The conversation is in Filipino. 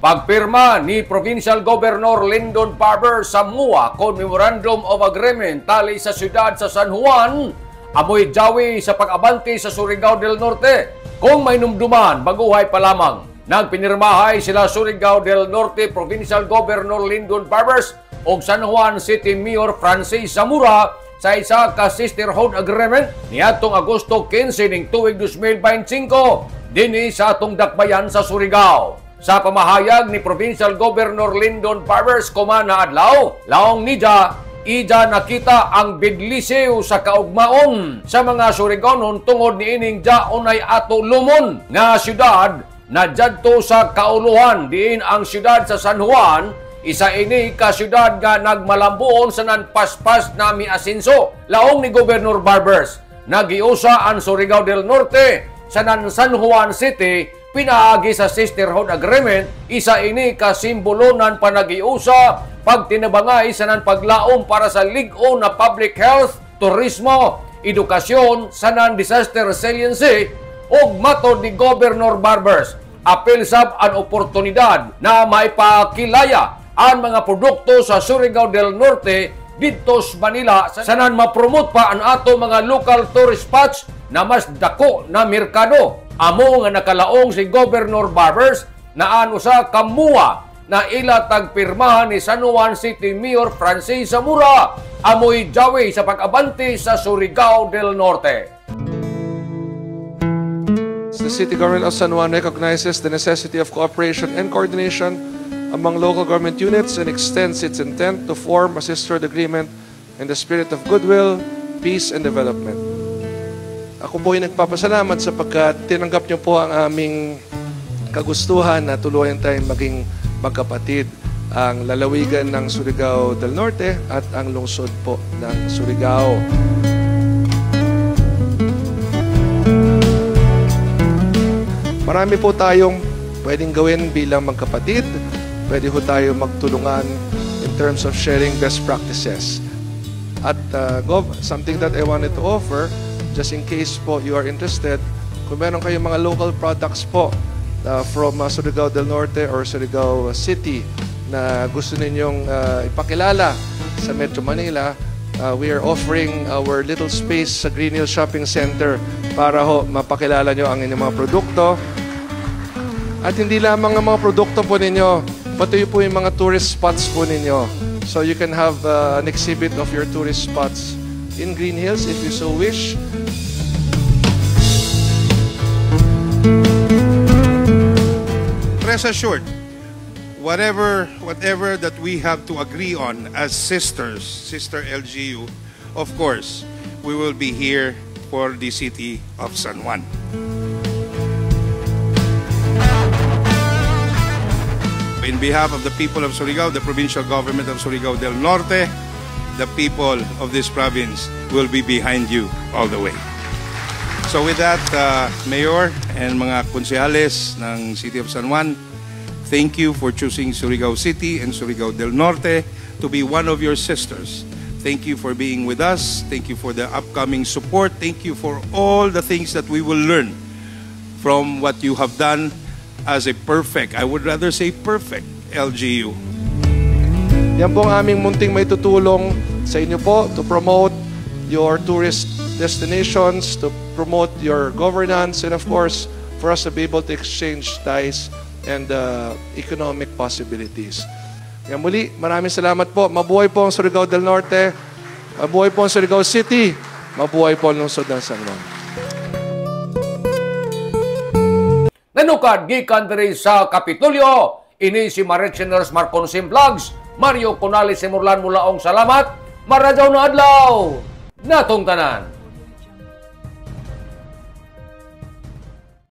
Pagpirma ni Provincial Governor Lyndon Barber sa MUA kon Memorandum of Agreement tali sa siyudad sa San Juan, amoy jawi sa pag-abante sa Surigao del Norte. Kung may numduman, baguhay pa lamang. Nagpinirmahay sila Surigao del Norte Provincial Governor Lyndon Barbers o San Juan City Mayor Francis Zamora sa isa ka sisterhood agreement niadtong Agosto 15 ning tuig 2025 dinhi sa atong dakbayan sa Surigao. Sa pamahayag ni Provincial Governor Lyndon Barbers kumana adlaw, laong nidya ija nakita ang bidliseo sa kaugmaon sa mga Surigaonon tungod niining jaonay ato lumon nga syudad na diyadto sa kauluhan diin ang syudad sa San Juan. Isa ini ka syudad nga nagmalambuon sa nanpaspas na miasinso. Laong ni Governor Barbers, nagiusa ang Surigao del Norte sa San Juan City pinaagi sa sisterhood agreement. Isa ini ka simbolonan panagiusa pagtinabangay sa nanpaglaom para sa lig-o na public health, turismo, edukasyon, sa non-disaster resiliency ug matod ni Governor Barbers, apil sab ang oportunidad na maipakilaya ang mga produkto sa Surigao del Norte dito sa Manila sanan ma-promote pa ang ato mga local tourist spots na mas dako na merkado. Amo nga nakalaong si Governor Barbers na ano sa kamuwa na ila tagpirmahan ni San Juan City Mayor Francis Zamora amoy jawi sa pag-abante sa Surigao del Norte. The City Government of San Juan recognizes the necessity of cooperation and coordination among local government units and extends its intent to form a sisterhood agreement in the spirit of goodwill, peace, and development. Ako po ay nagpapasalamat sapagkat tinanggap niyo po ang aming kagustuhan na tuluyan tayong maging magkapatid ang lalawigan ng Surigao del Norte at ang lungsod po ng Surigao. Marami po tayong pwedeng gawin bilang magkapatid. Pwede po tayo magtulungan in terms of sharing best practices. At something that I wanted to offer, just in case po you are interested, kung meron kayong mga local products po from Surigao del Norte or Surigao City na gusto ninyong ipakilala sa Metro Manila, we are offering our little space sa Green Hills Shopping Center para ho mapakilala nyo ang inyong mga produkto. At hindi lamang ang mga produkto po ninyo, pati po yung mga tourist spots po ninyo. So you can have an exhibit of your tourist spots in Green Hills if you so wish. Rest assured, whatever that we have to agree on as sisters, Sister LGU, of course, we will be here for the city of San Juan. In behalf of the people of Surigao, the provincial government of Surigao del Norte, the people of this province will be behind you all the way. So with that, Mayor and mga konsehales ng City of San Juan, thank you for choosing Surigao City and Surigao del Norte to be one of your sisters. Thank you for being with us. Thank you for the upcoming support. Thank you for all the things that we will learn from what you have done as a perfect, I would rather say perfect, LGU. Yan po ang aming munting may tutulong sa inyo po to promote your tourist destinations, to promote your governance, and of course, for us to be able to exchange ties and economic possibilities. Yan muli, maraming salamat po. Mabuhay po ang Surigao del Norte, mabuhay po ang Surigao City, mabuhay po ang lungsod ng San Juan. Nanukad gikan diri sa Kapitolyo, ini si Maritziners Marconsim Vlogs, Mario Conales Simurlan mulaong salamat, maradyaw na adlaw, natong tanan.